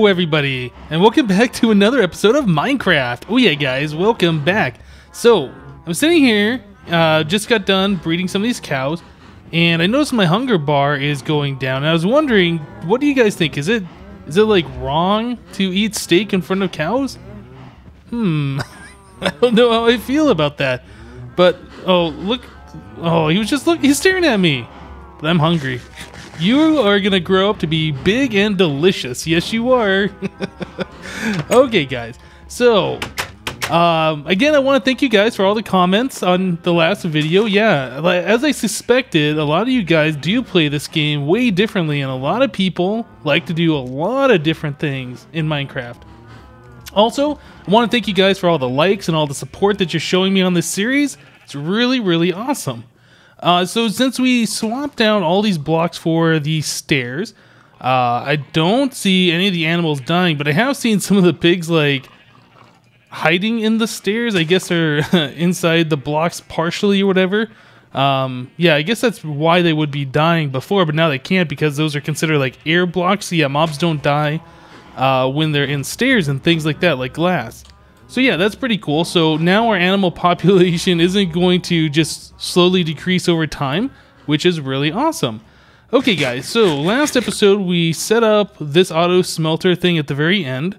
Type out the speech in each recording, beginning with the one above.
Hello everybody, and welcome back to another episode of Minecraft. Oh yeah guys, welcome back. So, I'm sitting here, just got done breeding some of these cows, and I noticed my hunger bar is going down. And I was wondering, what do you guys think? Is it like wrong to eat steak in front of cows? I don't know how I feel about that. But, oh look, oh he's staring at me. But I'm hungry. You are gonna grow up to be big and delicious. Yes, you are. Okay, guys. So, again, I want to thank you guys for all the comments on the last video. Yeah, as I suspected, a lot of you guys do play this game way differently, and a lot of people like to do a lot of different things in Minecraft. Also, I want to thank you guys for all the likes and all the support that you're showing me on this series. It's really, really awesome. So since we swapped down all these blocks for these stairs, I don't see any of the animals dying, but I have seen some of the pigs like hiding in the stairs. I guess they're inside the blocks partially or whatever. Yeah, I guess that's why they would be dying before, but now they can't because those are considered like air blocks. So yeah, mobs don't die when they're in stairs and things like that, like glass. So yeah, that's pretty cool. So now our animal population isn't going to just slowly decrease over time, which is really awesome. Okay guys, so last episode we set up this auto smelter thing at the very end,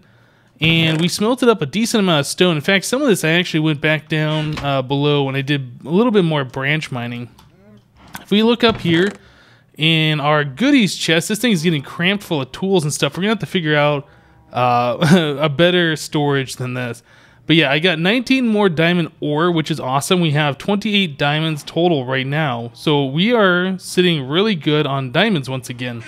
and we smelted up a decent amount of stone. In fact, some of this I actually went back down below when I did a little bit more branch mining. If we look up here in our goodies chest, this thing is getting cramped full of tools and stuff. We're gonna have to figure out a better storage than this. But yeah, I got 19 more diamond ore, which is awesome. We have 28 diamonds total right now. So we are sitting really good on diamonds once again.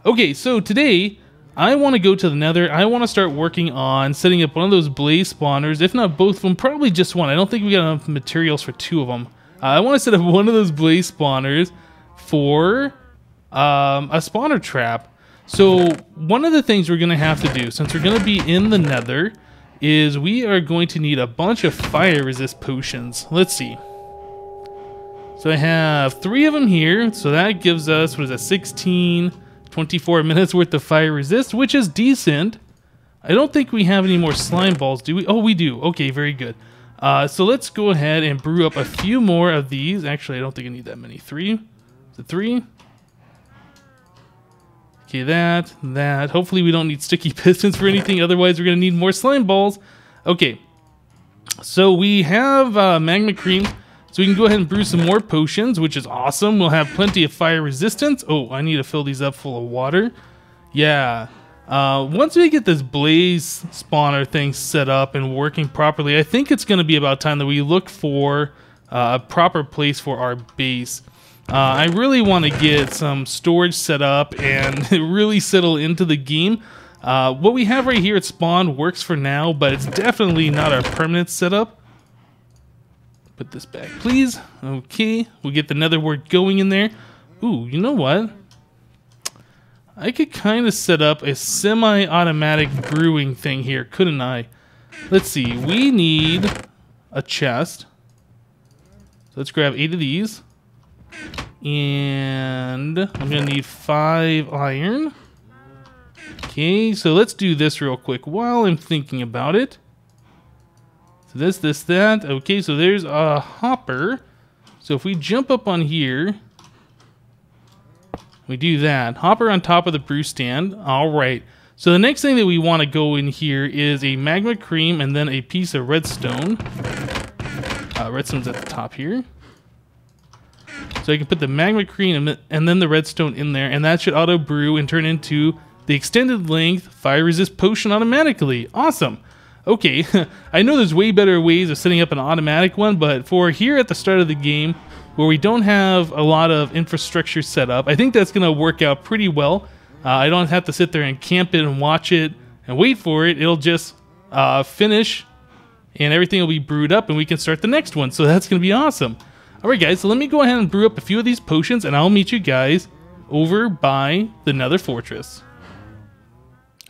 Okay, so today I want to go to the nether. I want to start working on setting up one of those blaze spawners. If not both of them, probably just one. I don't think we got enough materials for two of them. I want to set up one of those blaze spawners for a spawner trap. So one of the things we're going to have to do, since we're going to be in the nether, is we are going to need a bunch of fire resist potions. Let's see. So I have 3 of them here, so that gives us, what is that, 16, 24 minutes worth of fire resist, which is decent. I don't think we have any more slime balls, do we? Oh, we do. Okay, very good. So let's go ahead and brew up a few more of these. Actually, I don't think I need that many. 3? Is it 3? Okay, that. Hopefully we don't need sticky pistons for anything, otherwise we're going to need more slime balls. Okay, so we have magma cream, so we can go ahead and brew some more potions, which is awesome. We'll have plenty of fire resistance. Oh, I need to fill these up full of water. Yeah, once we get this blaze spawner thing set up and working properly, I think it's going to be about time that we look for a proper place for our base. I really want to get some storage set up and really settle into the game. What we have right here at spawn works for now, but it's definitely not our permanent setup. Put this back, please. Okay, we'll get the nether wart going in there. Ooh, you know what? I could kind of set up a semi-automatic brewing thing here, couldn't I? Let's see, we need a chest. So let's grab 8 of these. And I'm gonna need 5 iron. Okay, so let's do this real quick while I'm thinking about it. So this, that. Okay, so there's a hopper. So if we jump up on here, we do that. Hopper on top of the brew stand. All right. So the next thing that we want to go in here is a magma cream and then a piece of redstone. Redstone's at the top here. So I can put the magma cream and then the redstone in there, and that should auto brew and turn into the extended length fire resist potion automatically. Awesome. Okay, I know there's way better ways of setting up an automatic one, but for here at the start of the game, where we don't have a lot of infrastructure set up, I think that's going to work out pretty well. I don't have to sit there and camp it and watch it and wait for it. It'll just finish, and everything will be brewed up, and we can start the next one. So that's going to be awesome. Alright guys, so let me go ahead and brew up a few of these potions, and I'll meet you guys over by the nether fortress.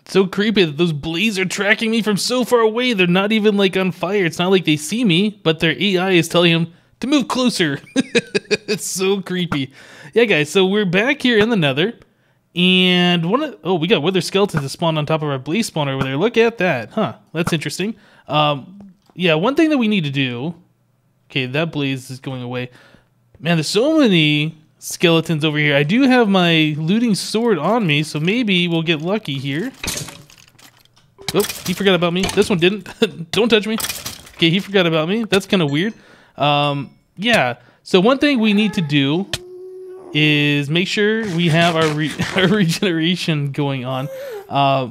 It's so creepy that those blaze are tracking me from so far away. They're not even like on fire. It's not like they see me, but their AI is telling them to move closer. It's so creepy. Yeah guys, so we're back here in the nether, And oh, we got wither skeletons that spawned on top of our blaze spawner over there. Look at that. Huh, that's interesting. Yeah, one thing that we need to do... Okay, that blaze is going away. Man, there's so many skeletons over here. I do have my looting sword on me, so maybe we'll get lucky here. Oh, he forgot about me. This one didn't. Don't touch me. Okay, he forgot about me. That's kind of weird. Yeah, so one thing we need to do is make sure we have our regeneration going on.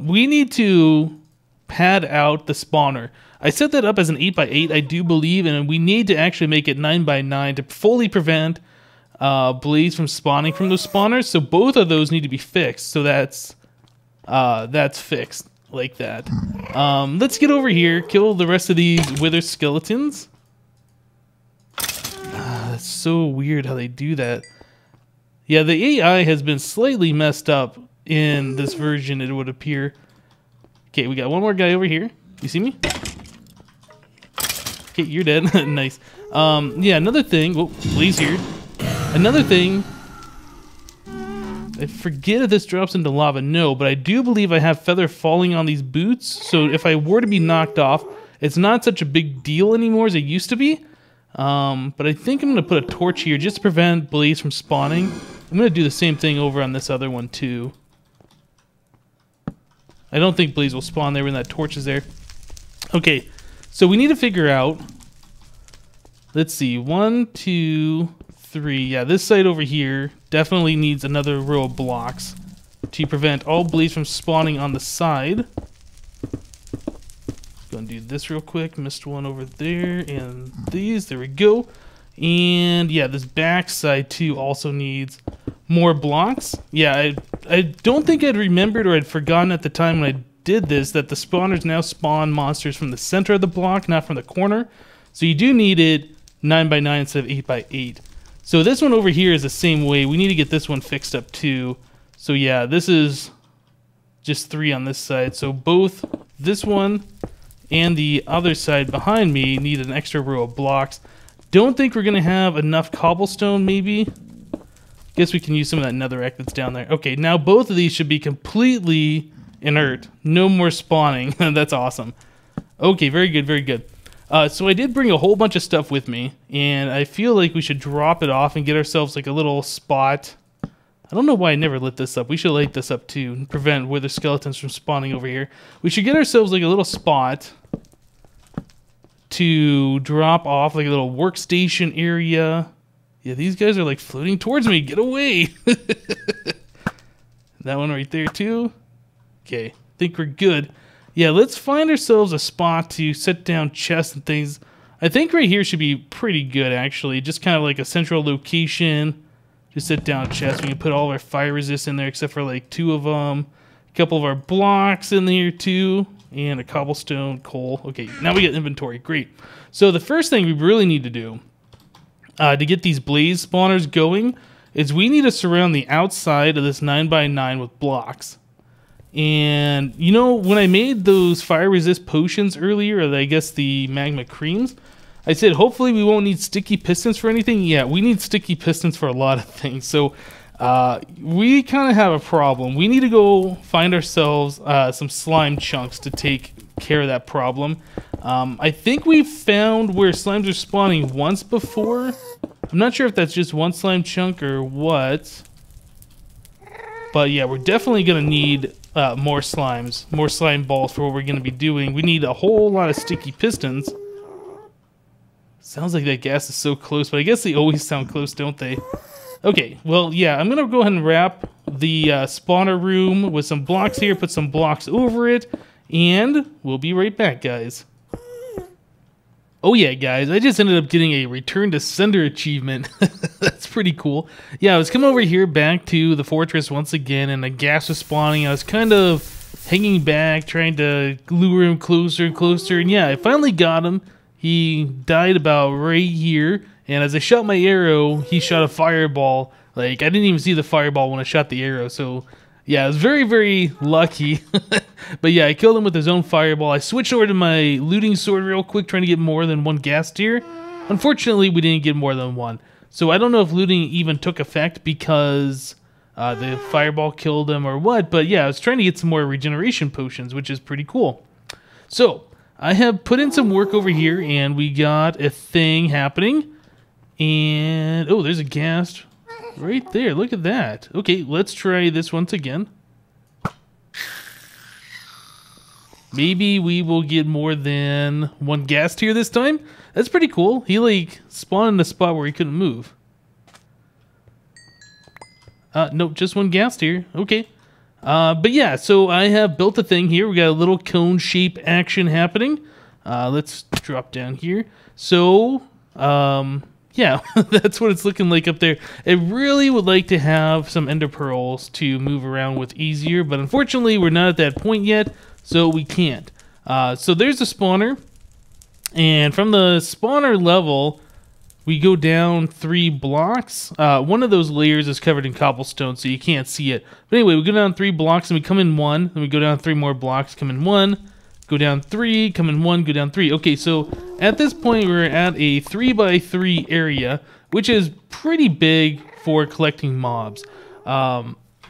We need to pad out the spawner. I set that up as an 8x8, I do believe, and we need to actually make it 9x9 to fully prevent blaze from spawning from those spawners. So both of those need to be fixed. So that's fixed like that. Let's get over here, kill the rest of these wither skeletons. That's so weird how they do that. Yeah, the AI has been slightly messed up in this version, it would appear. Okay, we got one more guy over here. You see me? Okay, you're dead. Nice. Yeah, another thing. Whoa, blaze here. Another thing. I forget if this drops into lava. No, but I do believe I have feather falling on these boots. So if I were to be knocked off, it's not such a big deal anymore as it used to be. But I think I'm going to put a torch here just to prevent blaze from spawning. I'm going to do the same thing over on this other one too. I don't think blaze will spawn there when that torch is there. Okay, so we need to figure out... Let's see, 1, 2, 3. Yeah, this side over here definitely needs another row of blocks to prevent all blaze from spawning on the side. Go and do this real quick. Missed one over there, and these. There we go. And yeah, this back side too also needs more blocks. Yeah, I don't think I'd remembered or I'd forgotten at the time when I did this that the spawners now spawn monsters from the center of the block, not from the corner. So you do need it 9x9 instead of 8x8. So this one over here is the same way. We need to get this one fixed up too. So yeah, this is just 3 on this side. So both this one and the other side behind me need an extra row of blocks. Don't think we're going to have enough cobblestone, maybe. Guess we can use some of that netherrack that's down there. Okay, now both of these should be completely inert. No more spawning. That's awesome. Okay, very good, very good. So I did bring a whole bunch of stuff with me, and I feel like we should drop it off and get ourselves like a little spot. I don't know why I never lit this up. We should light this up too and prevent wither skeletons from spawning over here. We should get ourselves like a little spot to drop off, like a little workstation area. Yeah, these guys are like floating towards me. Get away! That one right there too. Okay, think we're good. Yeah, let's find ourselves a spot to set down chests and things. I think right here should be pretty good, actually. Just kind of like a central location. Just set down chests. We can put all of our fire resist in there, except for like 2 of them. A couple of our blocks in there too. And a cobblestone, coal. Okay, now we get inventory. Great. So the first thing we really need to do to get these blaze spawners going is we need to surround the outside of this 9x9 with blocks. And, you know, when I made those fire resist potions earlier, or I guess the magma creams, I said hopefully we won't need sticky pistons for anything. Yeah, we need sticky pistons for a lot of things. So we kind of have a problem. We need to go find ourselves some slime chunks to take care of that problem. I think we've found where slimes are spawning once before. I'm not sure if that's just one slime chunk or what. But yeah, we're definitely going to need more slimes, more slime balls for what we're going to be doing. We need a whole lot of sticky pistons. Sounds like that gas is so close, but I guess they always sound close, don't they? Okay, well, yeah, I'm going to go ahead and wrap the spawner room with some blocks here, put some blocks over it, and we'll be right back, guys. Oh yeah, guys, I just ended up getting a Return to Sender achievement. That's pretty cool. Yeah, I was coming over here back to the fortress once again, and the gas was spawning. I was kind of hanging back, trying to lure him closer and closer, and yeah, I finally got him. He died about right here, and as I shot my arrow, he shot a fireball. Like, I didn't even see the fireball when I shot the arrow, so yeah, I was very, very lucky. But yeah, I killed him with his own fireball. I switched over to my looting sword real quick, trying to get more than 1 gas tier. Unfortunately, we didn't get more than 1. So I don't know if looting even took effect because the fireball killed him or what. But yeah, I was trying to get some more regeneration potions, which is pretty cool. So I have put in some work over here, and we got a thing happening. And oh, there's a ghast right there. Look at that. Okay, let's try this once again. Maybe we will get more than one ghast here this time. That's pretty cool. He like spawned in a spot where he couldn't move. Nope, just one ghast here. Okay. But yeah, so I have built a thing here. We got a little cone shape action happening. Let's drop down here. So, yeah, that's what it's looking like up there. I really would like to have some ender pearls to move around with easier, but unfortunately we're not at that point yet, so we can't. So there's the spawner, and from the spawner level, we go down 3 blocks. One of those layers is covered in cobblestone, so you can't see it. But anyway, we go down 3 blocks, and we come in 1. Then we go down 3 more blocks, come in 1. Go down 3, come in 1, go down 3. Okay, so at this point, we're at a 3x3 area, which is pretty big for collecting mobs.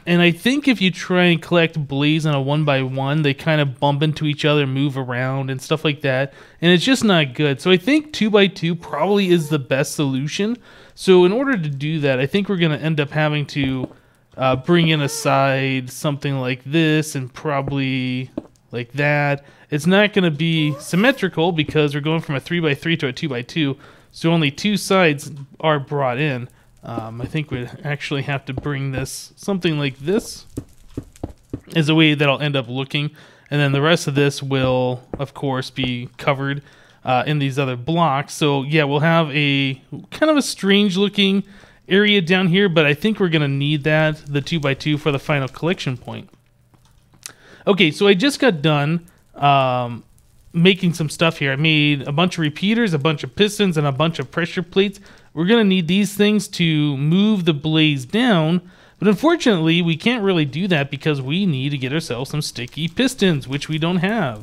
And I think if you try and collect blaze on a 1x1, they kind of bump into each other, move around, and stuff like that. And it's just not good. So I think 2x2 probably is the best solution. So in order to do that, I think we're going to end up having to bring in a side something like this and probably like that. It's not going to be symmetrical because we're going from a 3x3 to a 2x2. So only 2 sides are brought in. I think we'd actually have to bring this, something like this, is a way that I'll end up looking. And then the rest of this will, of course, be covered in these other blocks. So yeah, we'll have a kind of a strange looking area down here, but I think we're going to need that, the 2x2, for the final collection point. Okay, so I just got done making some stuff here. I made a bunch of repeaters, a bunch of pistons, and a bunch of pressure plates. We're going to need these things to move the blaze down, but unfortunately we can't really do that because we need to get ourselves some sticky pistons, which we don't have.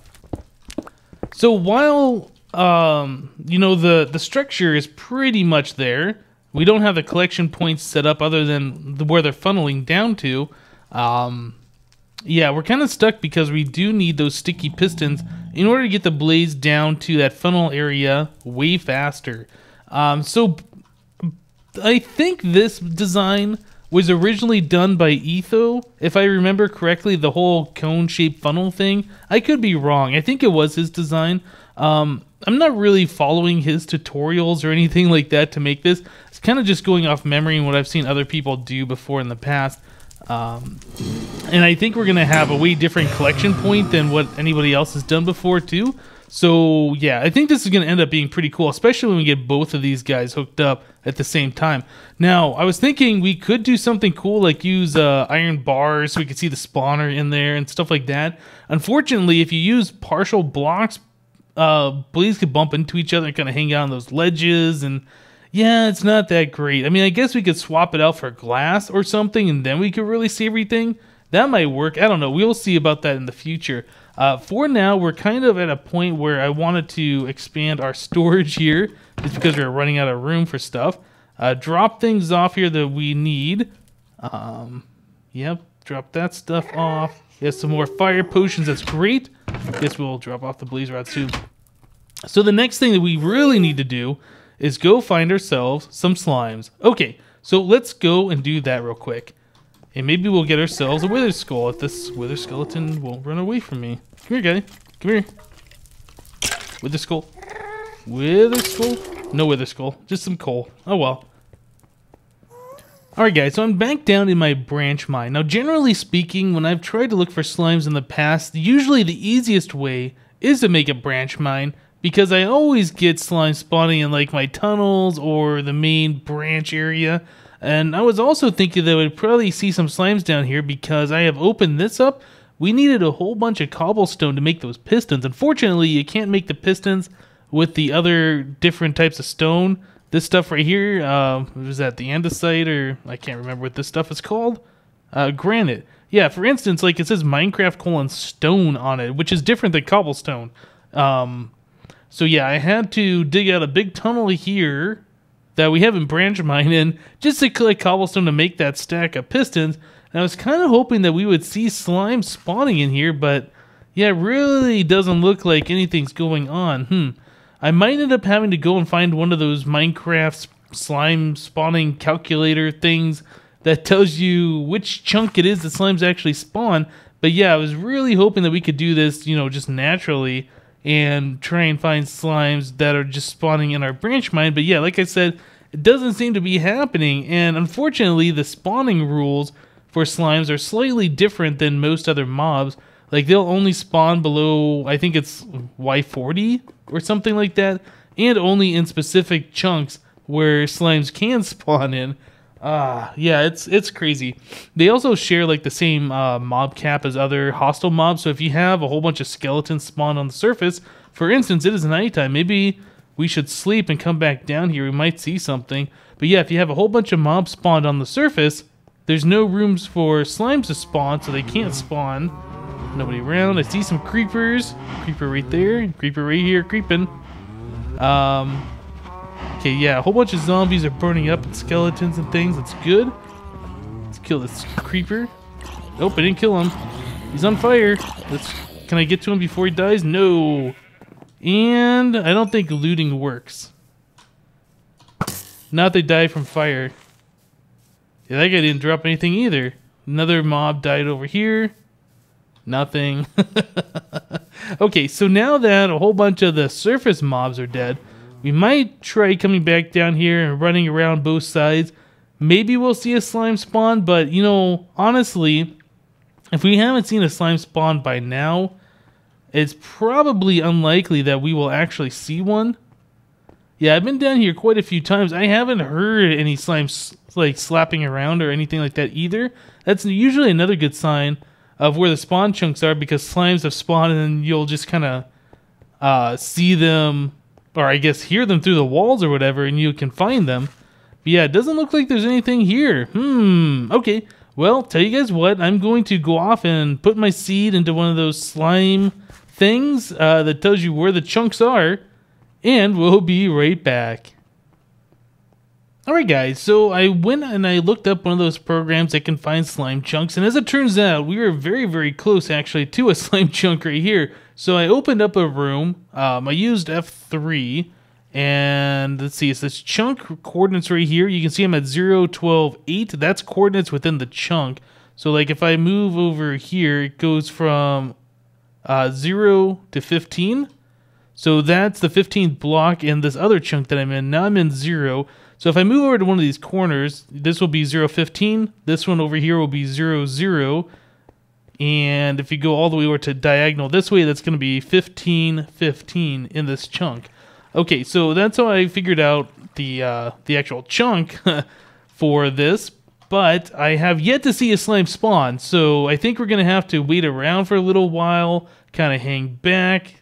So while you know, the structure is pretty much there, we don't have the collection points set up other than where they're funneling down to. Yeah, we're kind of stuck because we do need those sticky pistons in order to get the blaze down to that funnel area way faster. So I think this design was originally done by E010, if I remember correctly, the whole cone-shaped funnel thing. I could be wrong. I think it was his design. I'm not really following his tutorials or anything like that to make this. It's kind of just going off memory and what I've seen other people do before in the past. And I think we're going to have a way different collection point than what anybody else has done before too. So yeah, I think this is going to end up being pretty cool, especially when we get both of these guys hooked up at the same time. Now, I was thinking we could do something cool, like use iron bars so we could see the spawner in there and stuff like that. Unfortunately, if you use partial blocks, blaze could bump into each other and kind of hang out on those ledges, and yeah, it's not that great. I mean, I guess we could swap it out for glass or something, and then we could really see everything. That might work. I don't know. We'll see about that in the future. For now, we're kind of at a point where I wanted to expand our storage here, just because we're running out of room for stuff. Drop things off here that we need. Yep, drop that stuff off. Get some more fire potions. That's great. Guess we'll drop off the blaze rods too. So the next thing that we really need to do is go find ourselves some slimes. Okay, so let's go and do that real quick. And maybe we'll get ourselves a wither skull if this wither skeleton won't run away from me. Come here, guy. Come here. Wither skull. Wither skull? No wither skull. Just some coal. Oh well. Alright guys, so I'm back down in my branch mine. Now generally speaking, when I've tried to look for slimes in the past, usually the easiest way is to make a branch mine, because I always get slime spawning in like my tunnels or the main branch area. And I was also thinking that we'd probably see some slimes down here because I have opened this up. We needed a whole bunch of cobblestone to make those pistons. Unfortunately, you can't make the pistons with the other different types of stone. This stuff right here, was that the andesite, or I can't remember what this stuff is called? Granite. Yeah, for instance, like it says Minecraft : stone on it, which is different than cobblestone. So yeah, I had to dig out a big tunnel here that we haven't branch mined in just to collect cobblestone to make that stack of pistons. And I was kind of hoping that we would see slime spawning in here, but yeah, it really doesn't look like anything's going on. I might end up having to go and find one of those Minecraft slime spawning calculator things that tells you which chunk it is that slimes actually spawn. But yeah, I was really hoping that we could do this, you know, just naturally and try and find slimes that are just spawning in our branch mine. But yeah, like I said, it doesn't seem to be happening. And unfortunately, the spawning rules for slimes are slightly different than most other mobs. Like, they'll only spawn below, I think it's Y40 or something like that, and only in specific chunks where slimes can spawn in. Yeah, it's crazy. They also share like the same mob cap as other hostile mobs. So if you have a whole bunch of skeletons spawn on the surface, for instance, it is nighttime. Maybe we should sleep and come back down here. We might see something. But yeah, if you have a whole bunch of mobs spawned on the surface, there's no rooms for slimes to spawn, so they can't spawn. Nobody around. I see some creepers. Creeper right there. Creeper right here creeping. Okay, yeah, a whole bunch of zombies are burning up and skeletons and things. That's good. Let's kill this creeper. Nope, I didn't kill him. He's on fire. Can I get to him before he dies? No. And I don't think looting works. Not they die from fire. Yeah, that guy didn't drop anything either. Another mob died over here. Nothing. Okay, so now that a whole bunch of the surface mobs are dead, we might try coming back down here and running around both sides. Maybe we'll see a slime spawn, but, you know, honestly, if we haven't seen a slime spawn by now, it's probably unlikely that we will actually see one. Yeah, I've been down here quite a few times. I haven't heard any slimes like slapping around or anything like that either. That's usually another good sign of where the spawn chunks are, because slimes have spawned and you'll just kind of see them, or I guess hear them through the walls or whatever, and you can find them. But yeah, it doesn't look like there's anything here. Okay. Well, tell you guys what, I'm going to go off and put my seed into one of those slime things that tells you where the chunks are, and we'll be right back. Alright guys, so I went and I looked up one of those programs that can find slime chunks, and as it turns out, we were very, very close actually to a slime chunk right here. So I opened up a room, I used F3, and let's see, it's this chunk coordinates right here. You can see I'm at 0, 12, 8. That's coordinates within the chunk. So like if I move over here, it goes from 0 to 15. So that's the 15th block in this other chunk that I'm in. Now I'm in 0. So if I move over to one of these corners, this will be 0, 15. This one over here will be 0, 0. And if you go all the way over to diagonal this way, that's going to be 15, 15 in this chunk. Okay, so that's how I figured out the actual chunk for this. But I have yet to see a slime spawn, so I think we're going to have to wait around for a little while, kind of hang back.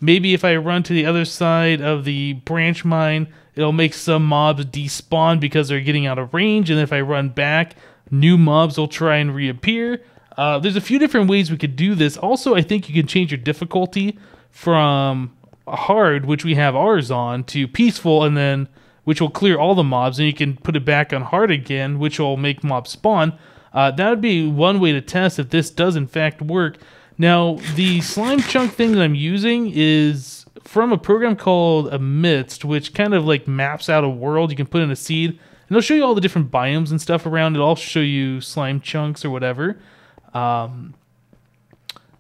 Maybe if I run to the other side of the branch mine, it'll make some mobs despawn because they're getting out of range, and if I run back, new mobs will try and reappear. There's a few different ways we could do this. Also, I think you can change your difficulty from hard, which we have ours on, to peaceful, and then which will clear all the mobs, and you can put it back on hard again, which will make mobs spawn. That would be one way to test if this does in fact work. Now, the slime chunk thing that I'm using is from a program called Hypnotizd, which kind of like maps out a world. You can put in a seed, and it'll show you all the different biomes and stuff around. It'll also show you slime chunks or whatever. But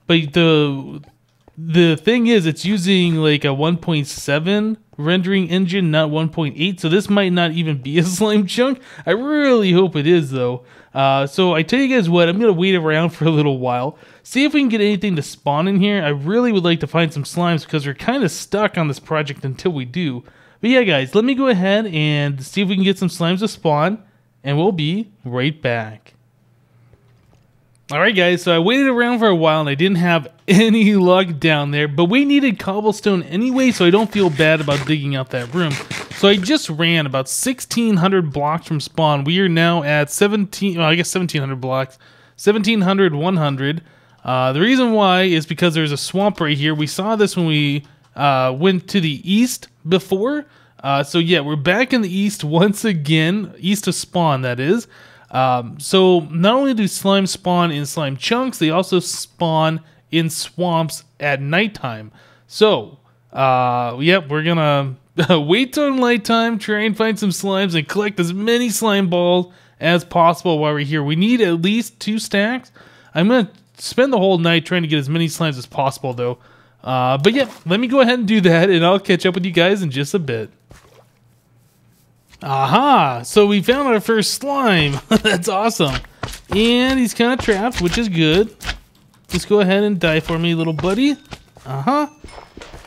the thing is, it's using like a 1.7 rendering engine, not 1.8, so this might not even be a slime chunk. I really hope it is, though. So I tell you guys what, I'm going to wait around for a little while, see if we can get anything to spawn in here. I really would like to find some slimes because we're kind of stuck on this project until we do. But yeah, guys, let me go ahead and see if we can get some slimes to spawn, and we'll be right back. Alright guys, so I waited around for a while and I didn't have any luck down there, but we needed cobblestone anyway, so I don't feel bad about digging out that room. So I just ran about 1,600 blocks from spawn. We are now at 1,700 blocks, 1,700, 100. The reason why is because there's a swamp right here. We saw this when we went to the east before. So yeah, we're back in the east once again, east of spawn that is. So not only do slimes spawn in slime chunks, they also spawn in swamps at nighttime. So, yep, we're gonna wait till nighttime, try and find some slimes, and collect as many slime balls as possible while we're here. We need at least 2 stacks. I'm gonna spend the whole night trying to get as many slimes as possible, though. But yeah, let me go ahead and do that, and I'll catch up with you guys in just a bit. Aha! So we found our first slime. That's awesome. And he's kind of trapped, which is good. Just go ahead and die for me, little buddy.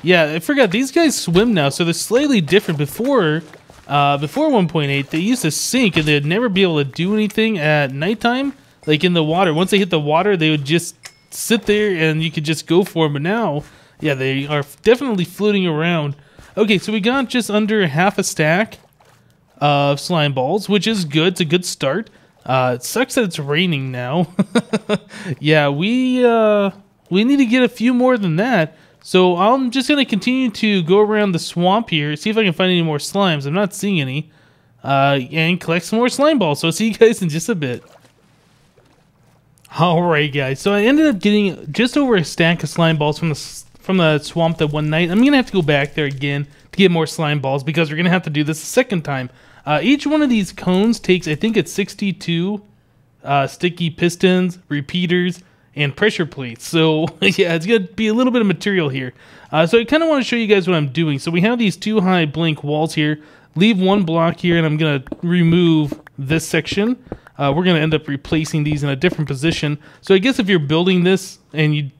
Yeah, I forgot, these guys swim now, so they're slightly different. Before 1.8, they used to sink, and they'd never be able to do anything at nighttime, like in the water. Once they hit the water, they would just sit there, and you could just go for them. But now, yeah, they are definitely floating around. Okay, so we got just under half a stack of slime balls, which is good. It's a good start. It sucks that it's raining now. Yeah, we need to get a few more than that. So I'm just going to continue to go around the swamp here, see if I can find any more slimes. I'm not seeing any. And collect some more slime balls. So I'll see you guys in just a bit. Alright guys, so I ended up getting just over a stack of slime balls from the swamp that one night. I'm going to have to go back there again to get more slime balls because we're going to have to do this a second time. Each one of these cones takes, I think it's 62 sticky pistons, repeaters, and pressure plates. So yeah, it's going to be a little bit of material here. So I kind of want to show you guys what I'm doing. So we have these 2 high blank walls here. Leave 1 block here, and I'm going to remove this section. We're going to end up replacing these in a different position. So I guess if you're building this and you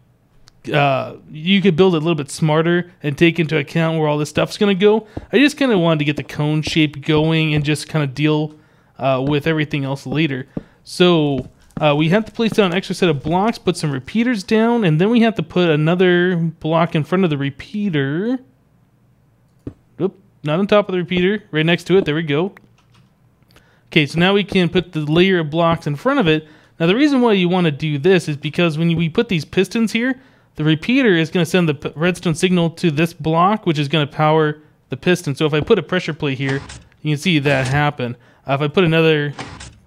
could build it a little bit smarter and take into account where all this stuff's going to go. I just kind of wanted to get the cone shape going and just kind of deal with everything else later. So we have to place down an extra set of blocks, put some repeaters down, and then we have to put another block in front of the repeater. Oop, not on top of the repeater, right next to it. There we go. Okay, so now we can put the layer of blocks in front of it. Now the reason why you want to do this is because when we put these pistons here, the repeater is going to send the redstone signal to this block, which is going to power the piston. So if I put a pressure plate here, you can see that happen. If I put another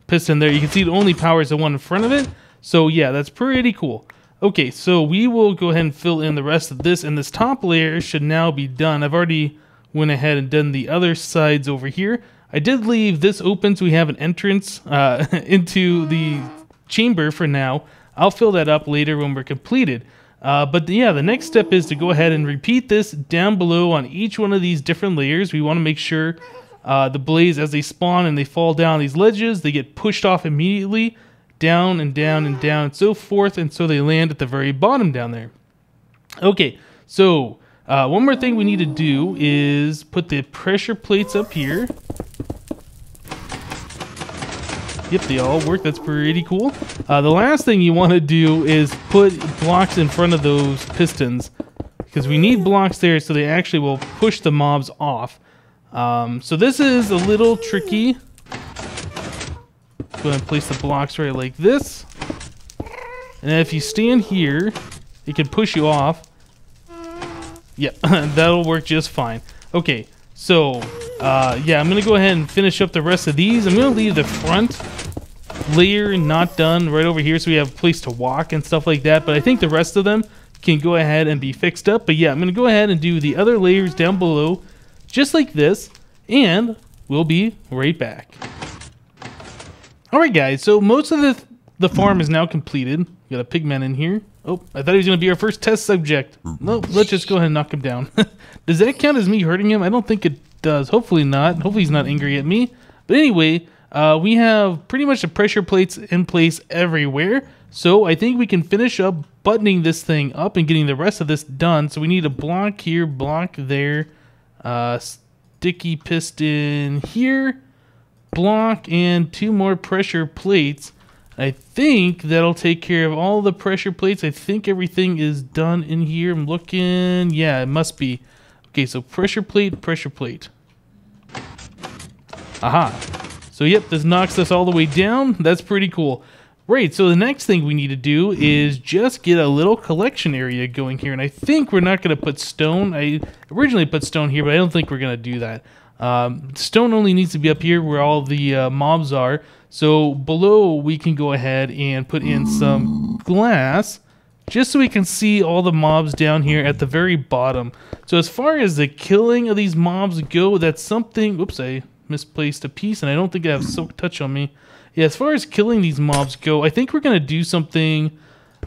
piston there, you can see it only powers the one in front of it. So yeah, that's pretty cool. Okay, so we will go ahead and fill in the rest of this, and this top layer should now be done. I've already went ahead and done the other sides over here. I did leave this open so we have an entrance into the chamber for now. I'll fill that up later when we're completed. But yeah, the next step is to go ahead and repeat this down below on each one of these different layers. We want to make sure the blaze, as they spawn and they fall down these ledges, they get pushed off immediately, down and down and down and so forth, and so they land at the very bottom down there. Okay, so one more thing we need to do is put the pressure plates up here. Yep, they all work. That's pretty cool. The last thing you want to do is put blocks in front of those pistons, because we need blocks there so they actually will push the mobs off. So this is a little tricky. Go ahead and place the blocks right like this. And if you stand here, it can push you off. Yep, that'll work just fine. Okay, so yeah, I'm going to go ahead and finish up the rest of these. I'm going to leave the front layer not done right over here so we have a place to walk and stuff like that, but I think the rest of them can go ahead and be fixed up. But yeah, I'm going to go ahead and do the other layers down below just like this, and we'll be right back. Alright guys, so most of the farm is now completed. We got a pigman in here. Oh, I thought he was going to be our first test subject. No, let's just go ahead and knock him down. Does that count as me hurting him? I don't think it does. Hopefully not. Hopefully he's not angry at me. But anyway, we have pretty much the pressure plates in place everywhere. So I think we can finish up buttoning this thing up and getting the rest of this done. So we need a block here, block there, sticky piston here, block, and 2 more pressure plates. I think that'll take care of all the pressure plates. I think everything is done in here. I'm looking. Yeah, it must be. Okay, so pressure plate, pressure plate. Aha. So yep, this knocks us all the way down. That's pretty cool. Right, so the next thing we need to do is just get a little collection area going here. And I think we're not going to put stone. I originally put stone here, but I don't think we're going to do that. Stone only needs to be up here where all the mobs are. So below we can go ahead and put in some glass just so we can see all the mobs down here at the very bottom. So as far as the killing of these mobs go, that's something... Whoops, I misplaced a piece and I don't think I have Silk Touch on me. Yeah, as far as killing these mobs go, I think we're going to do something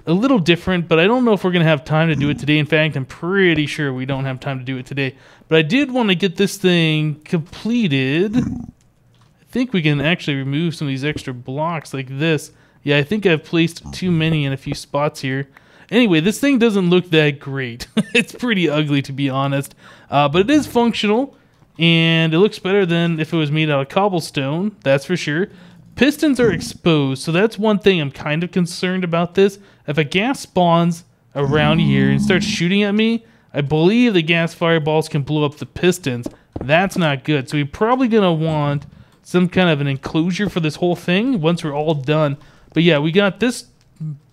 a little different, but I don't know if we're going to have time to do it today. In fact, I'm pretty sure we don't have time to do it today. But I did want to get this thing completed. I think we can actually remove some of these extra blocks like this. Yeah, I think I've placed too many in a few spots here. Anyway, this thing doesn't look that great. It's pretty ugly, to be honest. But it is functional, and it looks better than if it was made out of cobblestone, that's for sure. Pistons are exposed, so that's one thing I'm kind of concerned about this. If a gas spawns around here and starts shooting at me, I believe the gas fireballs can blow up the pistons. That's not good. So we're probably going to want some kind of an enclosure for this whole thing once we're all done. But yeah, we got this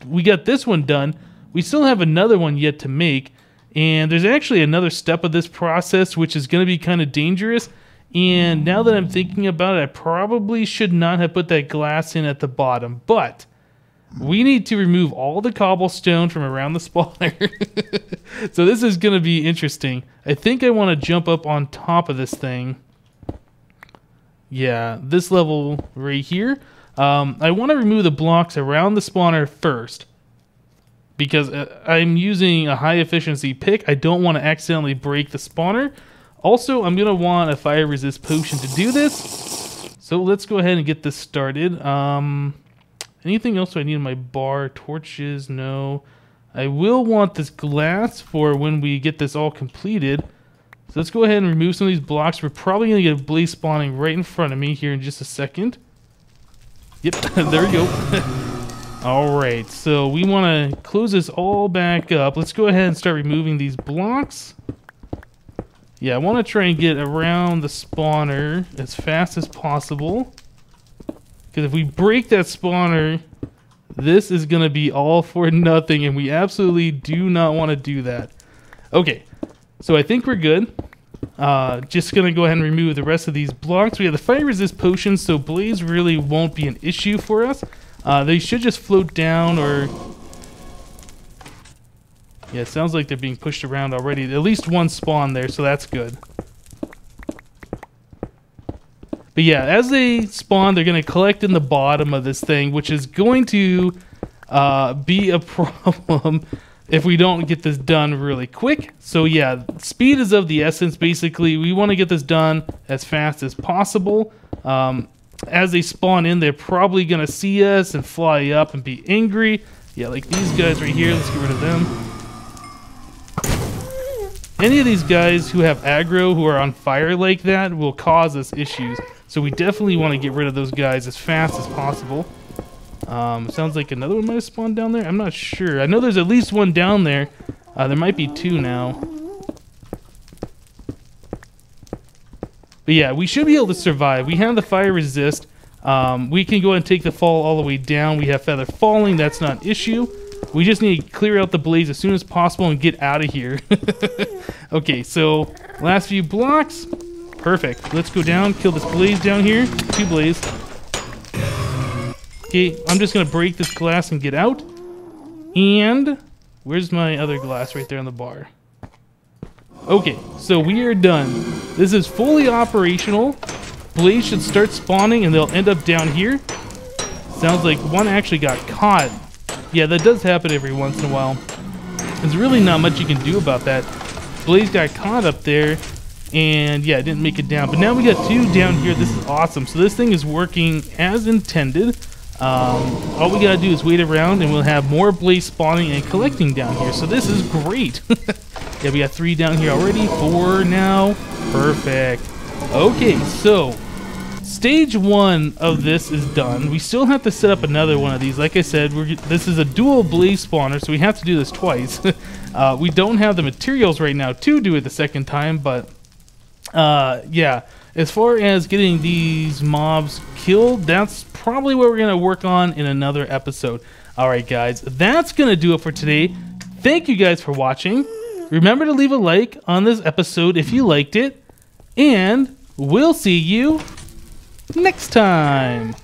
one done. We still have another one yet to make. And there's actually another step of this process which is going to be kind of dangerous. And now that I'm thinking about it, I probably should not have put that glass in at the bottom. But we need to remove all the cobblestone from around the spawner. So this is going to be interesting. I think I want to jump up on top of this thing. Yeah, this level right here. I want to remove the blocks around the spawner first, because I'm using a high efficiency pick. I don't want to accidentally break the spawner. Also, I'm going to want a fire resist potion to do this. So let's go ahead and get this started. Anything else I need in my bar? Torches? No. I will want this glass for when we get this all completed. So let's go ahead and remove some of these blocks. We're probably going to get a blaze spawning right in front of me here in just a second. Yep, there we go. Alright, so we want to close this all back up. Let's go ahead and start removing these blocks. Yeah, I want to try and get around the spawner as fast as possible. Because if we break that spawner, this is going to be all for nothing, and we absolutely do not want to do that. Okay, so I think we're good. Just going to go ahead and remove the rest of these blocks. We have the fire resist potions, so blaze really won't be an issue for us. They should just float down, or... Yeah, it sounds like they're being pushed around already. At least one spawn there, so that's good. But yeah, as they spawn, they're going to collect in the bottom of this thing, which is going to be a problem if we don't get this done really quick. So yeah, speed is of the essence, basically. We want to get this done as fast as possible. As they spawn in, they're probably going to see us and fly up and be angry. Yeah, like these guys right here. Let's get rid of them. Any of these guys who have aggro, who are on fire like that, will cause us issues. So we definitely want to get rid of those guys as fast as possible. Sounds like another one might have spawned down there. I'm not sure. I know there's at least one down there. There might be two now. But yeah, we should be able to survive. We have the fire resist. We can go and take the fall all the way down. We have feather falling. That's not an issue. We just need to clear out the blaze as soon as possible and get out of here. Okay, so last few blocks. Perfect. Let's go down, kill this blaze down here. Two blaze. Okay, I'm just going to break this glass and get out. And where's my other glass? Right there on the bar. Okay, so we are done. This is fully operational. Blaze should start spawning and they'll end up down here. Sounds like one actually got caught. Yeah, that does happen every once in a while. There's really not much you can do about that. Blaze got caught up there, and yeah, it didn't make it down. But now we got two down here. This is awesome. So this thing is working as intended. All we gotta do is wait around, and we'll have more blaze spawning and collecting down here. So this is great. Yeah, we got 3 down here already. 4 now. Perfect. Okay, so stage 1 of this is done. We still have to set up another one of these. Like I said, this is a dual blaze spawner, so we have to do this twice. We don't have the materials right now to do it the second time, but yeah, as far as getting these mobs killed, that's probably what we're going to work on in another episode. Alright guys, that's going to do it for today. Thank you guys for watching. Remember to leave a like on this episode if you liked it, and we'll see you next time.